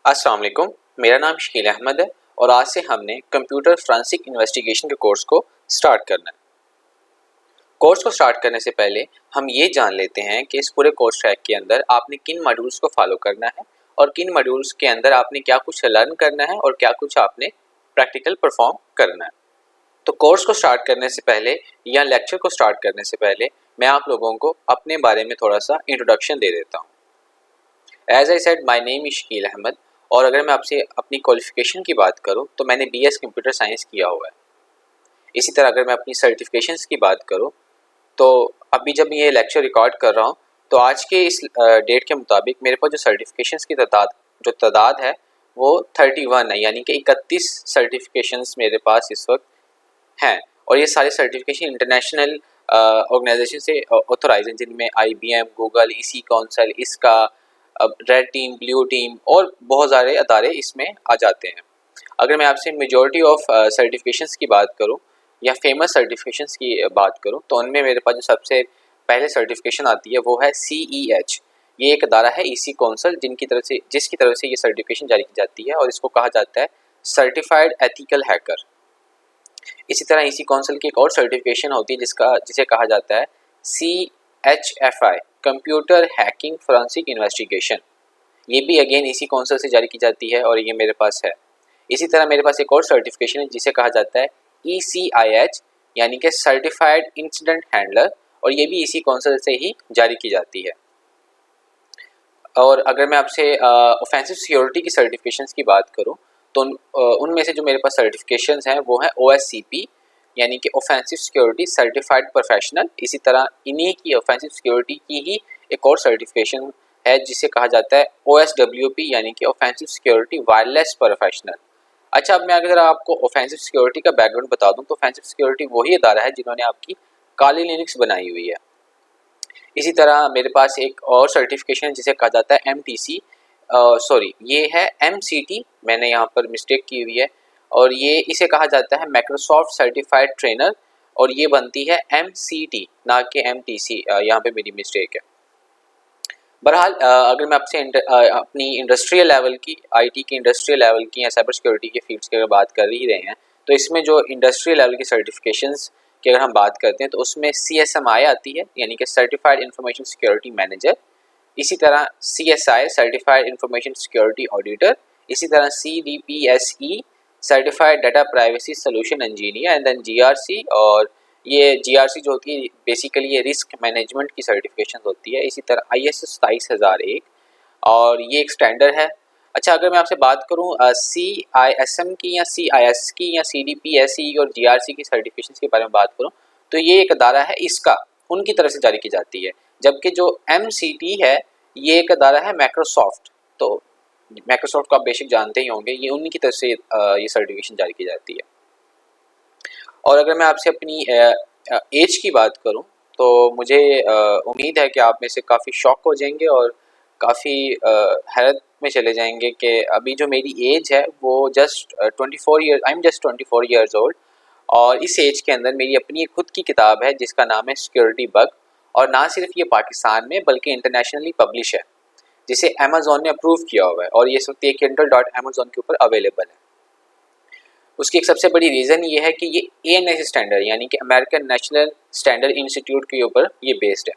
अस्सलाम वालेकुम। मेरा नाम शकील अहमद है और आज से हमने कंप्यूटर फोरेंसिक इन्वेस्टिगेशन के कोर्स को स्टार्ट करना है। कोर्स को स्टार्ट करने से पहले हम ये जान लेते हैं कि इस पूरे कोर्स ट्रैक के अंदर आपने किन मॉड्यूल्स को फॉलो करना है और किन मॉड्यूल्स के अंदर आपने क्या कुछ लर्न करना है और क्या कुछ आपने प्रैक्टिकल परफॉर्म करना है। तो कोर्स को स्टार्ट करने से पहले या लेक्चर को स्टार्ट करने से पहले मैं आप लोगों को अपने बारे में थोड़ा सा इंट्रोडक्शन दे देता हूँ। As I said, my name is Shakeel Ahmed और अगर मैं आपसे अपनी क्वालिफिकेशन की बात करूं तो मैंने बीएस कंप्यूटर साइंस किया हुआ है। इसी तरह अगर मैं अपनी सर्टिफिकेशंस की बात करूं तो अभी जब ये लेक्चर रिकॉर्ड कर रहा हूं तो आज के इस डेट के मुताबिक मेरे पास जो सर्टिफिकेशंस की तादाद है वो 31 है, यानी कि 31 सर्टिफिकेशंस मेरे पास इस वक्त हैं। और ये सारे सर्टिफिकेशन इंटरनेशनल ऑर्गेनाइजेशन से ऑथोराइज हैं, जिनमें IBM, गूगल, इसी काउंसिल, इसका, अब रेड टीम, ब्लू टीम और बहुत सारे अदारे इसमें आ जाते हैं। अगर मैं आपसे मेजॉरिटी ऑफ सर्टिफिकेशंस की बात करूं या फेमस सर्टिफिकेशंस की बात करूं तो उनमें मेरे पास जो सबसे पहले सर्टिफिकेशन आती है वो है CEH। ये एक अदारा है इसी काउंसिल जिसकी तरफ से ये सर्टिफिकेशन जारी की जाती है और इसको कहा जाता है सर्टिफाइड एथिकल हैकर। इसी तरह इसी काउंसिल की एक और सर्टिफिकेशन होती है जिसे कहा जाता है CHFI, computer hacking forensic investigation. ये भी अगेन इसी काउंसिल से जारी की जाती है और ये मेरे पास है। इसी तरह मेरे पास एक और सर्टिफिकेशन है जिसे कहा जाता है ECIH, यानी कि सर्टिफाइड इंसिडेंट हैंडलर, और ये भी इसी काउंसिल से ही जारी की जाती है। और अगर मैं आपसे ऑफेंसिव सिक्योरिटी की सर्टिफिकेशंस की बात करूं तो उनमें से जो मेरे पास सर्टिफिकेशंस हैं वो है OSCP, यानी कि ऑफेंसिव सिक्योरिटी सर्टिफाइड प्रोफेशनल। इसी तरह इन्हीं की ऑफेंसिव सिक्योरिटी की ही एक और सर्टिफिकेशन है जिसे कहा जाता है OSWP, यानी कि ऑफेंसिव सिक्योरिटी वायरलेस प्रोफेशनल। अच्छा, अब मैं अगर आपको ऑफेंसिव सिक्योरिटी का बैकग्राउंड बता दूं तो ऑफेंसिव सिक्योरिटी वही अदारा है जिन्होंने आपकी काली लिनक्स बनाई हुई है। इसी तरह मेरे पास एक और सर्टिफिकेशन जिसे कहा जाता है MTC, ये है MCT, मैंने यहाँ पर मिस्टेक की हुई है, और ये इसे कहा जाता है माइक्रोसॉफ्ट सर्टिफाइड ट्रेनर, और ये बनती है MCT ना कि MTC। यहाँ पे मेरी मिस्टेक है। बहरहाल अगर मैं आपसे अपनी इंडस्ट्रियल लेवल की, IT की इंडस्ट्रियल लेवल की या साइबर सिक्योरिटी के फील्ड्स की अगर बात कर ही रहे हैं तो इसमें जो इंडस्ट्रियल लेवल की सर्टिफिकेशंस की अगर हम बात करते हैं तो उसमें CSMI आती है, यानी कि सर्टिफाइड इंफॉर्मेशन सिक्योरिटी मैनेजर। इसी तरह CSI, certified information security auditor. इसी तरह CDPSE, certified data privacy solution engineer, and then GRC। और ये GRC जो होती है बेसिकली ये रिस्क मैनेजमेंट की सर्टिफिकेशन होती है। इसी तरह ISO 27001, और ये एक स्टैंडर्ड है। अच्छा, अगर मैं आपसे बात करूं CISM की या CIS की या CDPSE और GRC की सर्टिफिकेशन के बारे में बात करूं तो ये एक अदारा है, इसका उनकी तरफ से जारी की जाती है। जबकि जो MCT है ये एक अदारा है माइक्रोसॉफ्ट। तो माइक्रोसॉफ्ट को आप बेसिक जानते ही होंगे, ये उन्हीं की तरफ से ये सर्टिफिकेशन जारी की जाती है। और अगर मैं आपसे अपनी एज की बात करूं तो मुझे उम्मीद है कि आप में से काफ़ी शॉक हो जाएंगे और काफ़ी हैरत में चले जाएंगे कि अभी जो मेरी एज है वो just 24 year, I am just 24 years old. और इस एज के अंदर मेरी अपनी खुद की किताब है जिसका नाम है सिक्योरिटी बग, और ना सिर्फ ये पाकिस्तान में बल्कि इंटरनेशनली पब्लिश है, जिसे अमेज़ॉन ने अप्रूव किया हुआ है और ये इस वक्त kindle.amazon के ऊपर अवेलेबल है। उसकी एक सबसे बड़ी रीज़न ये है कि ये ANSI स्टैंडर्ड, यानी कि अमेरिकन नेशनल स्टैंडर्ड इंस्टीट्यूट के ऊपर ये बेस्ड है।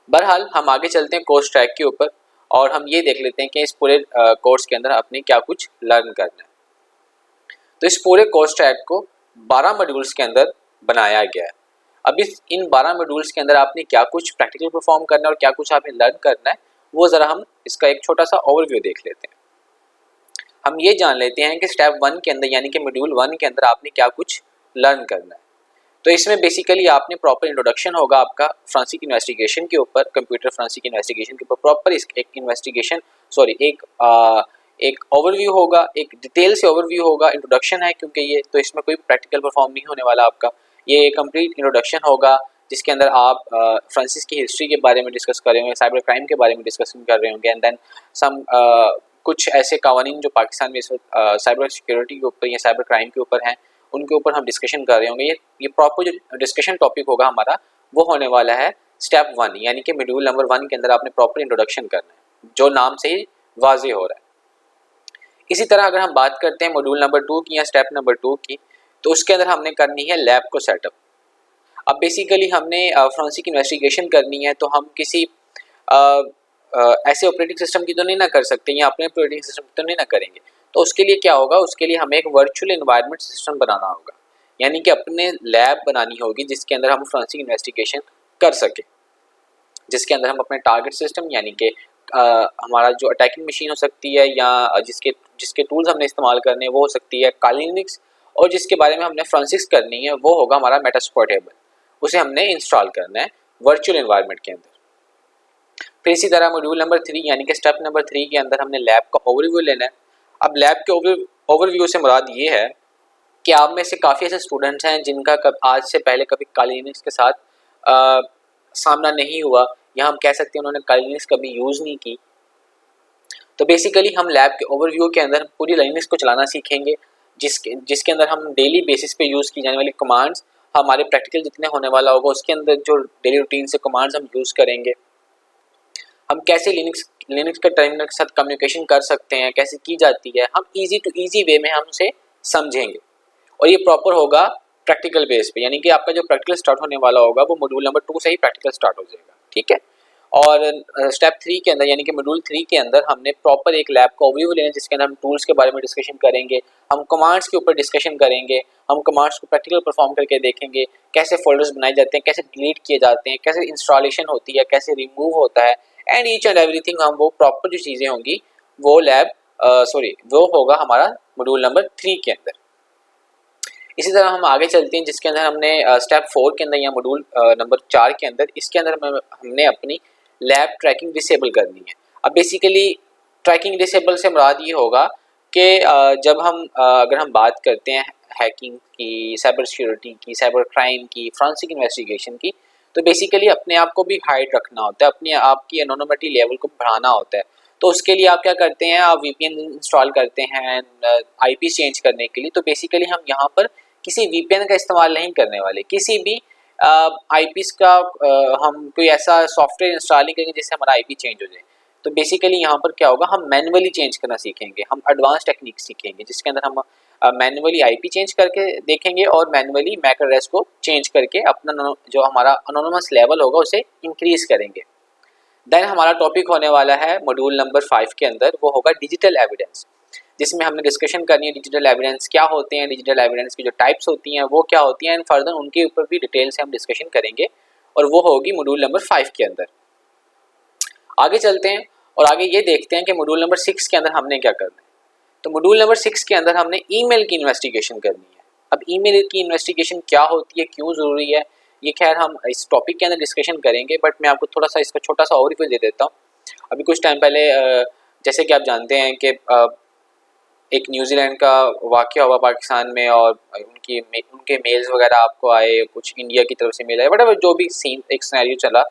बहरहाल हम आगे चलते हैं कोर्स ट्रैक के ऊपर और हम ये देख लेते हैं कि इस पूरे कोर्स के अंदर आपने क्या कुछ लर्न करना है। तो इस पूरे कोर्स ट्रैक को 12 मॉड्यूल्स के अंदर बनाया गया है। अब इन 12 मॉड्यूल्स के अंदर आपने क्या कुछ प्रैक्टिकल परफॉर्म करना है और क्या कुछ आपने लर्न करना है, वो ज़रा हम इसका एक छोटा सा ओवरव्यू देख लेते हैं। हम ये जान लेते हैं कि स्टेप 1 के अंदर, यानी कि मॉड्यूल 1 के अंदर आपने क्या कुछ लर्न करना है। तो इसमें बेसिकली आपने प्रॉपर इंट्रोडक्शन होगा आपका फोरेंसिक इन्वेस्टिगेशन के ऊपर, कंप्यूटर फोरेंसिक इन्वेस्टिगेशन के ऊपर प्रॉपर एक इन्वेस्टिगेशन एक ओवरव्यू होगा, एक डिटेल से ओवरव्यू होगा। इंट्रोडक्शन है क्योंकि ये, तो इसमें कोई प्रैक्टिकल परफॉर्म नहीं होने वाला आपका, ये कंप्लीट इंट्रोडक्शन होगा जिसके अंदर आप फोरेंसिक की हिस्ट्री के बारे में डिस्कस कर रहे होंगे, साइबर क्राइम के बारे में डिस्कशन कर रहे होंगे, एंड देन सम कुछ ऐसे कवानीन जो पाकिस्तान में इस वक्त साइबर सिक्योरिटी के ऊपर या साइबर क्राइम के ऊपर हैं उनके ऊपर हम डिस्कशन कर रहे होंगे। ये प्रॉपर जो डिस्कशन टॉपिक होगा हमारा वो होने वाला है स्टेप 1, यानी कि मॉड्यूल नंबर 1 के अंदर आपने प्रॉपर इंट्रोडक्शन करना है, जो नाम से ही वाज़ेह हो रहा है। इसी तरह अगर हम बात करते हैं मॉड्यूल नंबर 2 की या स्टेप नंबर 2 की, तो उसके अंदर हमने करनी है लैब को सेटअप। अब बेसिकली हमने फोरेंसिक इन्वेस्टिगेशन करनी है, तो हम किसी ऐसे ऑपरेटिंग सिस्टम की तो नहीं ना कर सकते या अपने ऑपरेटिंग सिस्टम की तो नहीं ना करेंगे। तो उसके लिए क्या होगा, उसके लिए हमें एक वर्चुअल एनवायरनमेंट सिस्टम बनाना होगा, यानी कि अपने लैब बनानी होगी जिसके अंदर हम फोरेंसिक इन्वेस्टिगेशन कर सकें, जिसके अंदर हम अपने टारगेट सिस्टम यानी कि हमारा जो अटैकिंग मशीन हो सकती है या जिसके जिसके टूल्स हमने इस्तेमाल करने हैं वो हो सकती है कालिनिक्स, और जिसके बारे में हमने फोरेंसिक्स करनी है वो होगा हमारा मेटास्क्वाड टेबल। उसे हमने इंस्टॉल करना है वर्चुअल एनवायरनमेंट के अंदर। फिर इसी तरह मॉड्यूल नंबर 3 यानी कि स्टेप नंबर 3 के अंदर हमने लैब का ओवरव्यू लेना है। अब लैब के ओवरव्यू से मुराद ये है कि आप में से काफ़ी ऐसे स्टूडेंट्स हैं जिनका आज से पहले कभी कालिनिक्स के साथ सामना नहीं हुआ, या हम कह सकते हैं उन्होंने कालिनिक्स कभी यूज़ नहीं की। तो बेसिकली हम लैब के ओवरव्यू के अंदर पूरी लाइनिक्स को चलाना सीखेंगे, जिसके अंदर हम डेली बेसिस पे यूज़ की जाने वाली कमांड्स, हमारे प्रैक्टिकल जितने होने वाला होगा उसके अंदर जो डेली रूटीन से कमांड्स हम यूज़ करेंगे, हम कैसे लिनक्स के टर्मिनल के साथ कम्युनिकेशन कर सकते हैं, कैसे की जाती है, हम इजी टू इजी वे में हम उसे समझेंगे। और ये प्रॉपर होगा प्रैक्टिकल बेस पे, यानी कि आपका जो प्रैक्टिकल स्टार्ट होने वाला होगा वो मॉड्यूल नंबर 2 से ही प्रैक्टिकल स्टार्ट हो जाएगा, ठीक है। और स्टेप 3 के अंदर यानी कि मॉड्यूल 3 के अंदर हमने प्रॉपर एक लैब का ओवरव्यू लेना है, जिसके अंदर हम टूल्स के बारे में डिस्कशन करेंगे, हम कमांड्स के ऊपर डिस्कशन करेंगे, हम कमांड्स को प्रैक्टिकल परफॉर्म करके देखेंगे, कैसे फोल्डर्स बनाए जाते हैं, कैसे डिलीट किए जाते हैं, कैसे इंस्टॉलेशन होती है, कैसे रिमूव होता है, एंड ईच एंड एवरीथिंग। हम वो प्रॉपर जो चीज़ें होंगी वो वो होगा हमारा मॉड्यूल नंबर 3 के अंदर। इसी तरह हम आगे चलते हैं, जिसके अंदर हमने स्टेप 4 के अंदर या मॉड्यूल नंबर 4 के अंदर, इसके अंदर हमने अपनी लैब ट्रैकिंग डिसेबल करनी है। अब बेसिकली ट्रैकिंग डिसेबल से मुराद ये होगा कि जब हम अगर हम बात करते हैं हैकिंग की, साइबर सिक्योरिटी की, साइबर क्राइम की, फोरेंसिक इन्वेस्टिगेशन की, तो बेसिकली अपने आप को भी हाइड रखना होता है, अपने आप की एनोनिमिटी लेवल को बढ़ाना होता है। तो उसके लिए आप क्या करते हैं, आप वीपीएन इंस्टॉल करते हैं आईपी चेंज करने के लिए। तो बेसिकली हम यहाँ पर किसी वीपीएन का इस्तेमाल नहीं करने वाले, किसी भी आईपीस का हम कोई ऐसा सॉफ्टवेयर इंस्टॉल नहीं करेंगे जिससे हमारा आईपी चेंज हो जाए। तो बेसिकली यहाँ पर क्या होगा, हम मैनुअली चेंज करना सीखेंगे, हम एडवांस टेक्निक सीखेंगे जिसके अंदर हम मैनुअली आईपी चेंज करके देखेंगे और मैनुअली मैक एड्रेस को चेंज करके अपना जो हमारा एनोनिमस लेवल होगा उसे इंक्रीज करेंगे। देन हमारा टॉपिक होने वाला है मॉड्यूल नंबर 5 के अंदर, वो होगा डिजिटल एविडेंस, जिसमें हमने डिस्कशन करनी है डिजिटल एविडेंस क्या होते हैं, डिजिटल एविडेंस की जो टाइप्स होती हैं वो क्या होती हैं, एंड फर्दर उनके ऊपर भी डिटेल से हम डिस्कशन करेंगे, और वो होगी मॉड्यूल नंबर 5 के अंदर। आगे चलते हैं और आगे ये देखते हैं कि मॉड्यूल नंबर 6 के अंदर हमने क्या करना है। तो मॉड्यूल नंबर 6 के अंदर हमने ईमेल की इन्वेस्टिगेशन करनी है। अब ईमेल की इन्वेस्टिगेशन क्या होती है, क्यों ज़रूरी है, ये खैर हम इस टॉपिक के अंदर डिस्कशन करेंगे, बट मैं आपको थोड़ा सा इसका छोटा सा ओवरव्यू दे देता हूँ। अभी कुछ टाइम पहले जैसे कि आप जानते हैं कि एक न्यूजीलैंड का वाक़या हुआ पाकिस्तान में, और उनके मेल्स वगैरह आपको आए, कुछ इंडिया की तरफ से मेल आए, बट जो भी सीन एक सिनेरियो चला,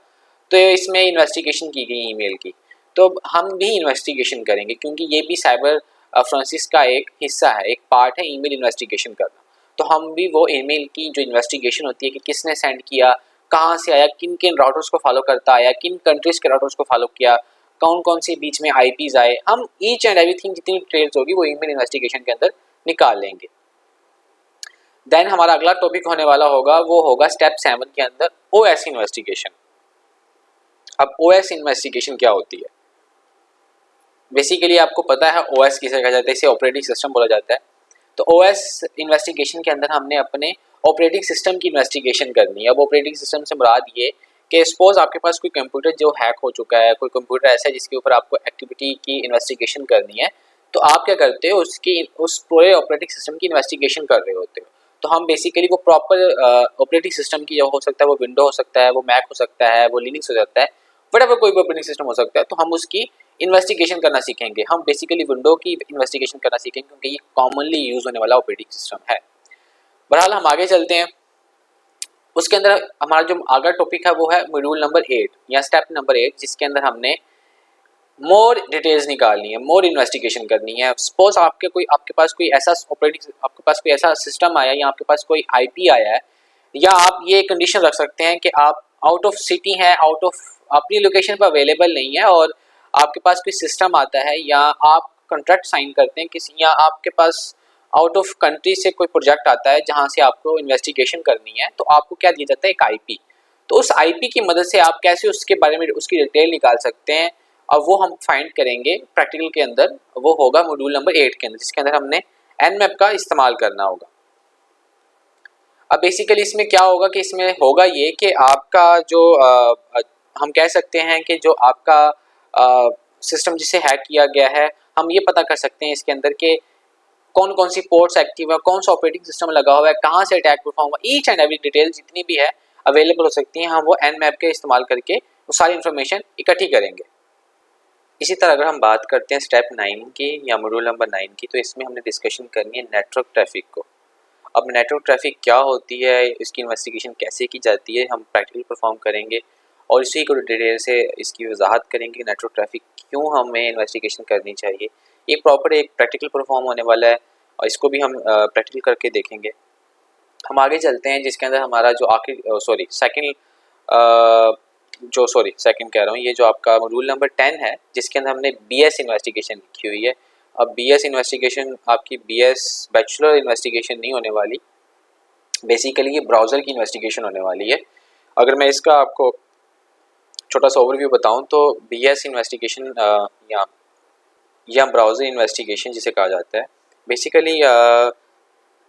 तो इसमें इन्वेस्टिगेशन की गई ईमेल की। तो हम भी इन्वेस्टिगेशन करेंगे क्योंकि ये भी साइबर फोरेंसिक्स का एक हिस्सा है, एक पार्ट है ईमेल इन्वेस्टिगेशन करना। तो हम भी वो ईमेल की जो इन्वेस्टिगेशन होती है कि किसने सेंड किया, कहाँ से आया, किन किन राउटर्स को फॉलो करता आया, किन कंट्रीज़ के राउटर्स को फॉलो किया, कौन कौन से बीच में आईपीज आए, हम ईच एंड एवरीथिंग जितनी डिटेल्स होगी वो ईमेल इन्वेस्टिगेशन के अंदर निकाल लेंगे। देन हमारा अगला टॉपिक होने वाला होगा वो होगा स्टेप 7 के अंदर ओएस इन्वेस्टिगेशन। अब ओएस इन्वेस्टिगेशन क्या होती है, बेसिकली आपको पता है ओएस किसे कहा जाता है, इसे ऑपरेटिंग सिस्टम बोला जाता है। तो ओएस इन्वेस्टिगेशन के अंदर हमने अपने ऑपरेटिंग सिस्टम की इन्वेस्टिगेशन करनी है। अब ऑपरेटिंग सिस्टम से मुराद ये कि सपोज आपके पास कोई कंप्यूटर जो हैक हो चुका है, कोई कंप्यूटर ऐसा है जिसके ऊपर आपको एक्टिविटी की इन्वेस्टिगेशन करनी है, तो आप क्या करते हो, उस पूरे ऑपरेटिंग सिस्टम की इन्वेस्टिगेशन कर रहे होते हो। तो हम बेसिकली वो प्रॉपर ऑपरेटिंग सिस्टम की हो सकता है, वो विंडो हो सकता है, वो मैक हो सकता है, वो लिनक्स हो सकता है, वटएवर कोई भी ऑपरेटिंग सिस्टम हो सकता है, तो हम उसकी इन्वेस्टिगेशन करना सीखेंगे। हम बेसिकली विंडो की इन्वेस्टिगेशन करना सीखेंगे क्योंकि ये कॉमनली यूज होने वाला ऑपरेटिंग सिस्टम है। बहरहाल हम आगे चलते हैं, उसके अंदर हमारा जो आगे टॉपिक है वो है मॉड्यूल नंबर 8 या स्टेप नंबर 8, जिसके अंदर हमने मोर डिटेल्स निकालनी है, मोर इन्वेस्टिगेशन करनी है। सपोज आपके पास कोई ऐसा सिस्टम आया या आपके पास कोई आईपी आया है, या आप ये कंडीशन रख सकते हैं कि आप आउट ऑफ सिटी हैं, आउट ऑफ अपनी लोकेशन पर अवेलेबल नहीं है, और आपके पास कोई सिस्टम आता है या आप कॉन्ट्रैक्ट साइन करते हैं किसी, या आपके पास आउट ऑफ कंट्री से कोई प्रोजेक्ट आता है जहाँ से आपको इन्वेस्टिगेशन करनी है, तो आपको क्या दिया जाता है, एक आईपी। तो उस आईपी की मदद से आप कैसे उसके बारे में उसकी डिटेल निकाल सकते हैं, और वो हम फाइंड करेंगे प्रैक्टिकल के अंदर। वो होगा मॉड्यूल नंबर 8 के अंदर, जिसके अंदर हमने एनमैप का इस्तेमाल करना होगा। अब बेसिकली इसमें क्या होगा कि इसमें होगा ये कि आपका जो हम कह सकते हैं कि जो आपका सिस्टम जिसे हैक किया गया है, हम ये पता कर सकते हैं इसके अंदर के कौन कौन सी पोर्ट्स एक्टिव है, कौन सा ऑपरेटिंग सिस्टम लगा हुआ है, कहाँ से अटैक परफॉर्म हुआ, ईच एंड एवरी डिटेल जितनी भी है अवेलेबल हो सकती हैं, हम वो एनमैप के इस्तेमाल करके वो सारी इन्फॉर्मेशन इकट्ठी करेंगे। इसी तरह अगर हम बात करते हैं स्टेप 9 की या मॉड्यूल नंबर 9 की, तो इसमें हमने डिस्कशन करनी है नेटवर्क ट्रैफिक को। अब नेटवर्क ट्रैफिक क्या होती है, इसकी इन्वेस्टिगेशन कैसे की जाती है, हम प्रैक्टिकल परफॉर्म करेंगे और इसी को डिटेल से इसकी वजाहत करेंगे। नेटवर्क ट्रैफिक क्यों हमें इन्वेस्टिगेशन करनी चाहिए, ये प्रॉपर एक प्रैक्टिकल परफॉर्म होने वाला है और इसको भी हम प्रैक्टिकल करके देखेंगे। हम आगे चलते हैं, जिसके अंदर हमारा जो आखिरी सेकंड कह रहा हूँ, ये जो आपका मॉड्यूल नंबर 10 है, जिसके अंदर हमने बीएस इन्वेस्टिगेशन लिखी हुई है। अब बीएस इन्वेस्टिगेशन आपकी बीएस बैचलर इन्वेस्टिगेशन नहीं होने वाली, बेसिकली ये ब्राउज़र की इन्वेस्टिगेशन होने वाली है। अगर मैं इसका आपको छोटा सा ओवरव्यू बताऊं तो बीएस इन्वेस्टिगेशन या ब्राउज़र इन्वेस्टिगेशन जिसे कहा जाता है, बेसिकली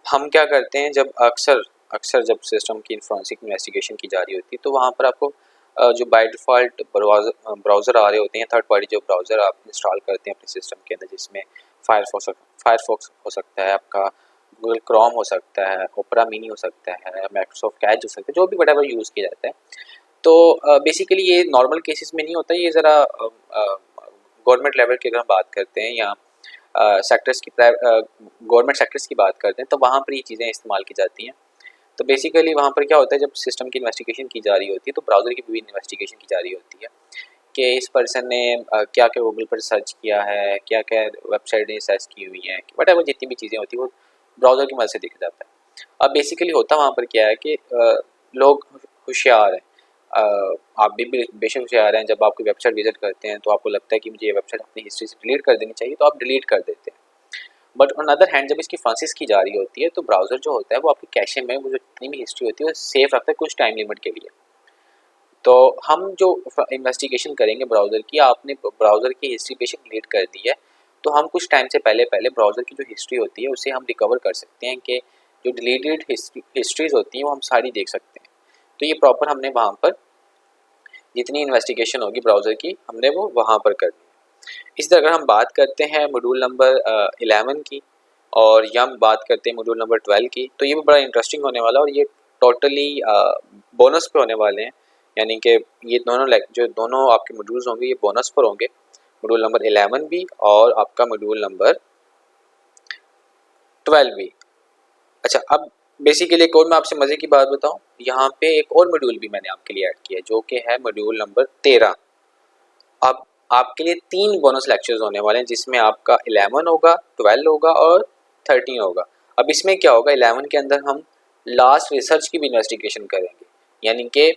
हम क्या करते हैं, जब अक्सर जब सिस्टम की फॉरेंसिक इन्वेस्टिगेशन की जा रही होती है, तो वहाँ पर आपको जो बाय डिफ़ॉल्ट ब्राउज़र आ रहे होते हैं, थर्ड पार्टी जो ब्राउज़र आप इंस्टॉल करते हैं अपने सिस्टम के अंदर, जिसमें फायरफॉक्स हो सकता है, आपका गूगल क्रोम हो सकता है, ओपेरा मिनी हो सकता है, माइक्रोसॉफ्ट एज हो सकता है, जो भी व्हाटएवर यूज़ किया जाता है। तो बेसिकली ये नॉर्मल केसेस में नहीं होता, ये ज़रा गवर्नमेंट लेवल की अगर हम बात करते हैं या गवर्नमेंट सेक्टर्स की बात करते हैं, तो वहाँ पर ये चीज़ें इस्तेमाल की जाती हैं। तो बेसिकली वहाँ पर क्या होता है, जब सिस्टम की इन्वेस्टिगेशन की जा रही होती है, तो ब्राउज़र की भी इन्वेस्टिगेशन की जा रही होती है कि इस पर्सन ने क्या क्या गूगल पर सर्च किया है, क्या क्या वेबसाइटें सर्च की हुई हैं, व्हाटएवर जितनी भी चीज़ें होती हैं वो ब्राउज़र की मदद से देखा जाता है। अब बेसिकली होता वहाँ पर क्या है कि लोग होशियार हैं, आप भी बेशक होशियार हैं। जब आप कोई वेबसाइट विजिट करते हैं तो आपको लगता है कि मुझे ये वेबसाइट अपनी हिस्ट्री से डिलीट कर देनी चाहिए, तो आप डिलीट कर देते हैं। बट ऑन अदर हैंड जब इसकी फॉरेंसिक्स की जा रही होती है, तो ब्राउज़र जो होता है वो आपकी कैशे में वो जो जितनी भी हिस्ट्री होती है वो सेफ रखता है कुछ टाइम लिमिट के लिए। तो हम जो इन्वेस्टिगेशन करेंगे ब्राउज़र की, आपने ब्राउज़र की हिस्ट्री बेशक डिलीट कर दी है, तो हम कुछ टाइम से पहले ब्राउज़र की जो हिस्ट्री होती है उसे हम रिकवर कर सकते हैं कि जो डिलीटेड हिस्ट्रीज होती हैं वो हम सारी देख सकते हैं। तो ये प्रॉपर हमने वहाँ पर जितनी इन्वेस्टिगेशन होगी ब्राउज़र की, हमने वो वहाँ पर करनी है। इसी तरह अगर हम बात करते हैं मॉड्यूल नंबर 11 की, और या हम बात करते हैं मॉड्यूल नंबर 12 की, तो ये भी बड़ा इंटरेस्टिंग होने वाला है और ये टोटली बोनस पे होने वाले हैं। यानी कि ये जो दोनों आपके मॉड्यूल्स होंगे ये बोनस पर होंगे, मॉड्यूल नंबर 11 भी और आपका मॉड्यूल नंबर 12 भी। अच्छा, अब बेसिकली एक और मैं आपसे मज़े की बात बताऊं, यहाँ पे एक और मॉड्यूल भी मैंने आपके लिए ऐड किया है, जो कि है मॉड्यूल नंबर 13। अब आपके लिए 3 बोनस लेक्चर्स होने वाले हैं, जिसमें आपका 11 होगा, 12 होगा और 13 होगा। अब इसमें क्या होगा, 11 के अंदर हम लास्ट रिसर्च की भी इन्वेस्टिगेशन करेंगे, यानी कि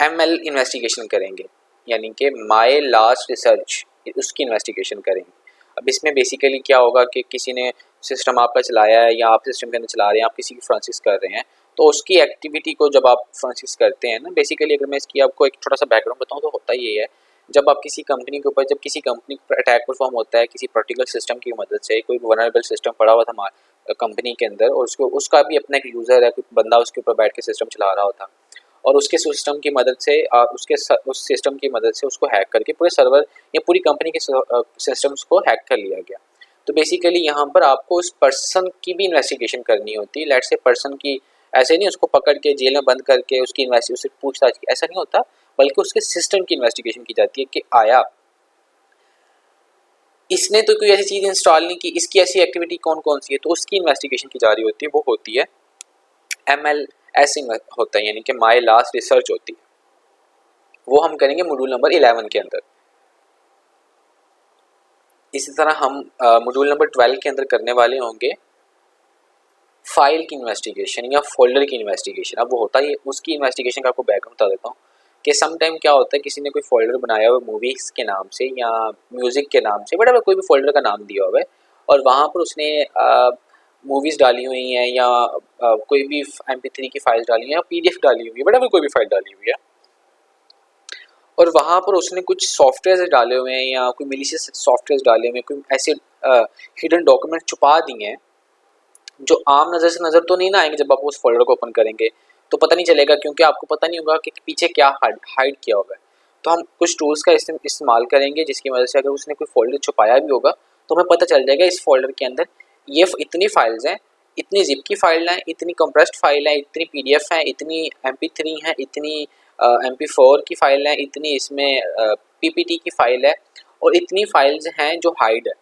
ML इन्वेस्टिगेशन करेंगे, यानी कि माय लास्ट रिसर्च, उसकी इन्वेस्टिगेशन करेंगे। अब इसमें बेसिकली क्या होगा कि किसी ने सिस्टम आपका चलाया है या आप सिस्टम के अंदर चला रहे हैं, आप किसी की फॉरेंसिक्स कर रहे हैं, तो उसकी एक्टिविटी को जब आप फॉरेंसिक्स करते हैं ना, बेसिकली अगर मैं इसकी आपको एक छोटा सा बैकग्राउंड बताऊं तो होता ये है, जब आप किसी कंपनी के ऊपर, जब किसी कंपनी पर अटैक परफॉर्म होता है किसी पर्टिकुलर सिस्टम की मदद से, कोई वल्नरेबल सिस्टम पड़ा हुआ था कंपनी के अंदर और उसका भी अपना एक यूज़र है, कोई बंदा उसके ऊपर बैठ के सिस्टम चला रहा होता, और उसके सिस्टम की मदद से उस सिस्टम की मदद से उसको हैक करके पूरे सर्वर या पूरी कंपनी के सिस्टम्स को हैक कर लिया गया। तो बेसिकली यहाँ पर आपको उस पर्सन की भी इन्वेस्टिगेशन करनी होती है। लेट्स से पर्सन की, ऐसे नहीं उसको पकड़ के जेल में बंद करके उससे पूछताछ की, ऐसा नहीं होता, बल्कि उसके सिस्टम की इन्वेस्टिगेशन की जाती है कि आया इसने तो कोई ऐसी चीज़ इंस्टॉल नहीं की, इसकी ऐसी एक्टिविटी कौन कौन सी है, तो उसकी इन्वेस्टिगेशन की जा रही होती है। वो होती है MLS होता है, यानी कि माय लास्ट रिसर्च होती है। वो हम करेंगे मॉड्यूल नंबर 11 के अंदर। इसी तरह हम मॉड्यूल नंबर 12 के अंदर करने वाले होंगे फाइल की इन्वेस्टिगेशन या फोल्डर की इन्वेस्टिगेशन। अब वो होता है, उसकी इन्वेस्टिगेशन का आपको बैकग्राउंड बता देता हूँ। कि सम टाइम क्या होता है किसी ने कोई फोल्डर बनाया हुआ मूवीज़ के नाम से या म्यूज़िक के नाम से, बट कोई भी फोल्डर का नाम दिया हुआ है और वहाँ पर उसने मूवीज़ डाली हुई हैं या कोई भी MP3 की फाइल डाली है या PDF डाली हुई है, बट कोई भी फाइल डाली हुई है और वहाँ पर उसने कुछ सॉफ्टवेयर डाले हुए हैं या कोई मेलिशियस सॉफ्टवेयर डाले हुए हैं, कोई ऐसे हिडन डॉक्यूमेंट छुपा दिए हैं जो आम नज़र से नज़र तो नहीं ना आएंगे। जब आप उस फोल्डर को ओपन करेंगे तो पता नहीं चलेगा, क्योंकि आपको पता नहीं होगा कि पीछे क्या हाइड किया होगा। तो हम कुछ टूल्स का इस्तेमाल करेंगे जिसकी वजह से अगर उसने कोई फोल्डर छुपाया भी होगा तो हमें पता चल जाएगा इस फोल्डर के अंदर ये इतनी फाइल्स हैं, इतनी जिप की फाइल हैं, इतनी कंप्रेस्ड फाइल हैं, इतनी PDF हैं, इतनी MP3 हैं, इतनी MP4 की फाइल है, इतनी इसमें PPT की फाइल है और इतनी फाइल्स हैं जो हाइड है।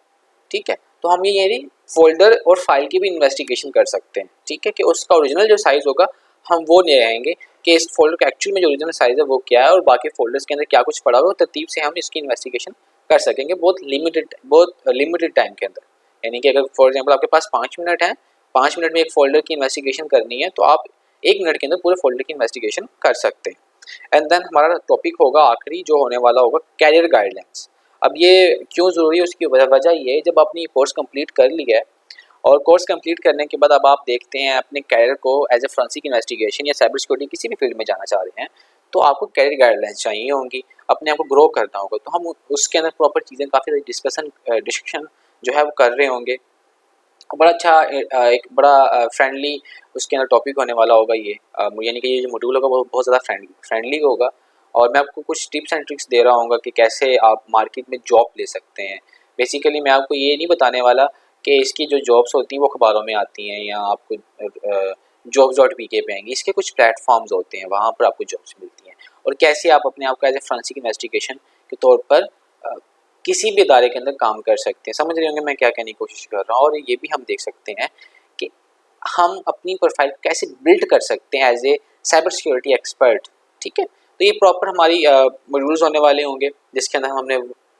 ठीक है, तो हम ये फोल्डर और फाइल की भी इन्वेस्टिगेशन कर सकते हैं। ठीक है, कि उसका ओरिजिनल जो साइज़ होगा हम वो ले आएंगे कि इस फोल्डर का एक्चुअल में जो ओरिजिनल साइज़ है वो क्या है और बाकी फोल्डर्स के अंदर क्या कुछ पड़ा हुआ है, तरतीब से हम इसकी इन्वेस्टिगेशन कर सकेंगे बहुत लिमिटेड टाइम के अंदर। यानी कि अगर फॉर एग्जांपल आपके पास 5 मिनट हैं, 5 मिनट में एक फोल्डर की इन्वेस्टिगेशन करनी है तो आप 1 मिनट के अंदर पूरे फोल्डर की इन्वेस्टिगेशन कर सकते हैं। एंड देन हमारा टॉपिक होगा आखिरी जो होने वाला होगा कैरियर गाइडलाइंस। अब ये क्यों ज़रूरी है उसकी वजह ये है, जब आपने कोर्स कंप्लीट कर लिया है और कोर्स कंप्लीट करने के बाद अब आप देखते हैं अपने कैरियर को एज ए फोरेंसिक इन्वेस्टिगेशन या साइबर सिक्योरिटी किसी भी फील्ड में जाना चाह रहे हैं तो आपको कैरियर गाइडलाइंस चाहिए होंगी, अपने आप को ग्रो करना होगा। तो हम उसके अंदर प्रॉपर चीज़ें काफ़ी सारी डिस्कशन जो है वो कर रहे होंगे। बड़ा अच्छा एक बड़ा फ्रेंडली उसके अंदर टॉपिक होने वाला होगा ये, यानी कि ये जो मॉड्यूल होगा वो बहुत ज़्यादा फ्रेंडली होगा और मैं आपको कुछ टिप्स एंड ट्रिक्स दे रहा हूँ कि कैसे आप मार्केट में जॉब ले सकते हैं। बेसिकली मैं आपको ये नहीं बताने वाला कि इसकी जो जॉब्स होती हैं वो अखबारों में आती हैं या आपको jobs.pk पे आएंगी। इसके कुछ प्लेटफॉर्म्स होते हैं, वहाँ पर आपको जॉब्स मिलती हैं और कैसे आप अपने आप को एज ए फोरेंसिक इन्वेस्टिगेशन के तौर पर किसी भी इदारे के अंदर काम कर सकते हैं। समझ रहे होंगे मैं क्या कहने की कोशिश कर रहा हूँ। और ये भी हम देख सकते हैं कि हम अपनी प्रोफाइल कैसे बिल्ड कर सकते हैं as a cyber security expert. ठीक है, तो ये प्रॉपर हमारी मॉड्यूल्स होने वाले होंगे जिसके अंदर हमने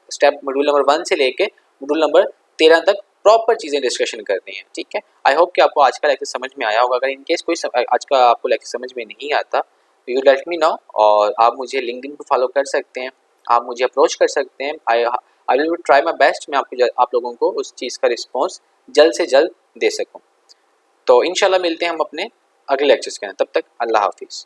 स्टेप मॉड्यूल नंबर 1 से लेके मॉड्यूल नंबर 13 तक प्रॉपर चीज़ें डिस्कशन करनी है। ठीक है, आई होप कि आपको आज का लेक्चर समझ में आया होगा। अगर इनकेस कोई आज का आपको लेक्चर समझ में नहीं आता तो यू लेट मी नो और आप मुझे लिंक्डइन पर फॉलो कर सकते हैं, आप मुझे अप्रोच कर सकते हैं। I will try my best, मैं आप लोगों को उस चीज़ का रिस्पॉन्स जल्द से जल्द दे सकूँ। तो इंशाल्लाह मिलते हैं हम अपने अगले लेक्चर्स के अंदर, तब तक अल्लाह हाफिज़।